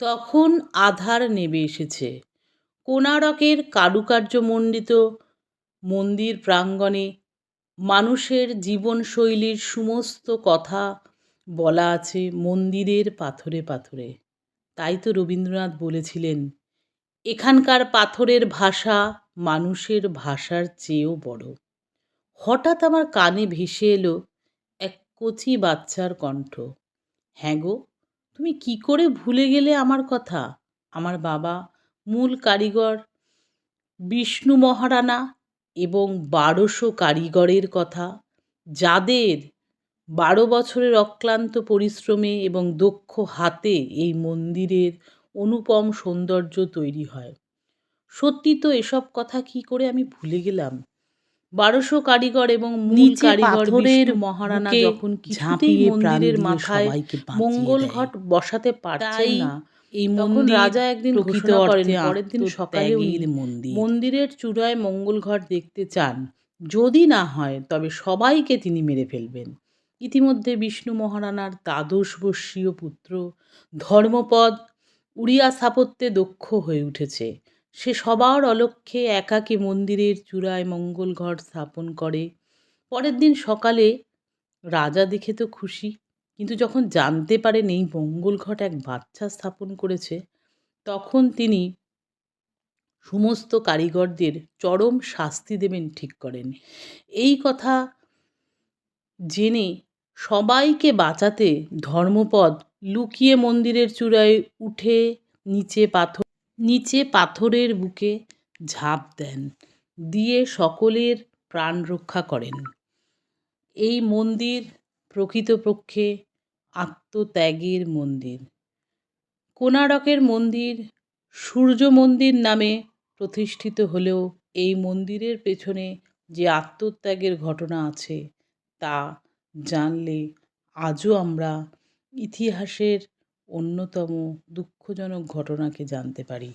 তখন আঁধার নেমে এসেছে। কোণারকের কারুকার্যমণ্ডিত মন্দির প্রাঙ্গণে মানুষের জীবনশৈলীর সমস্ত কথা বলা আছে মন্দিরের পাথরে পাথরে। তাই তো রবীন্দ্রনাথ বলেছিলেন, এখানকার পাথরের ভাষা মানুষের ভাষার চেয়েও বড়। হঠাৎ আমার কানে ভেসে এলো এক কচি বাচ্চার কণ্ঠ। হ্যাঁ গো, তুমি কি করে ভুলে গেলে আমার কথা? আমার বাবা মূল কারিগর বিষ্ণু মহারানা এবং ১২০০ কারিগরের কথা, যাদের ১২ বছরের অক্লান্ত পরিশ্রমে এবং দক্ষ হাতে এই মন্দিরের অনুপম সৌন্দর্য তৈরি হয়। সত্যি তো, এসব কথা কি করে আমি ভুলে গেলাম? ১২০০ কারিগর এবং মূল নিচে কারিগর পাথরের বিষ্ণু মহারানা বুকে যখন কিছুতেই ঝাঁপিয়ে প্রাণ মন্দিরের দিয়ে মাথায় সবাইকে বাঁচিয়ে মঙ্গল দেয়। ঘট বসাতে পারছেন তাই না, এই তখন মন্দির রাজা একদিন প্রকৃত ঘোষণা করেন অর্থে পরের দিন সকালে উনি আত্মত্যাগের মন্দির। মন্দিরের চূড়ায় মঙ্গল ঘট দেখতে চান। যদি না হয় তবে সবাইকে তিনি মেরে ফেলবেন। ইতিমধ্যে বিষ্ণু মহারানার দ্বাদশ বর্ষীয় পুত্র ধর্মপদ উড়িয়া স্থাপত্যে দক্ষ হয়ে উঠেছে। সে সবার অলক্ষ্যে একাকী মন্দিরের চূড়ায় মঙ্গল ঘট স্থাপন করে। পরের দিন সকালে রাজা দেখে তো খুশি, কিন্তু যখন জানতে পারেন এই মঙ্গল ঘট এক বাচ্চা স্থাপন করেছে, তখন তিনি সমস্ত কারিগরদের চরম শাস্তি দেবেন ঠিক করেন। এই কথা জেনে সবাইকে বাঁচাতে ধর্মপদ লুকিয়ে মন্দিরের চূড়ায় উঠে নিচে পাথরের বুকে ঝাঁপ দেন, দিয়ে সকলের প্রাণ রক্ষা করেন। এই মন্দির প্রকৃতপক্ষে আত্মত্যাগের মন্দির। কোণারকের মন্দির সূর্য মন্দির নামে প্রতিষ্ঠিত হলেও এই মন্দিরের পেছনে যে আত্মত্যাগের ঘটনা আছে তা জানলে আজও আমরা ইতিহাসের অন্যতম দুঃখজনক ঘটনাকে জানতে পারি।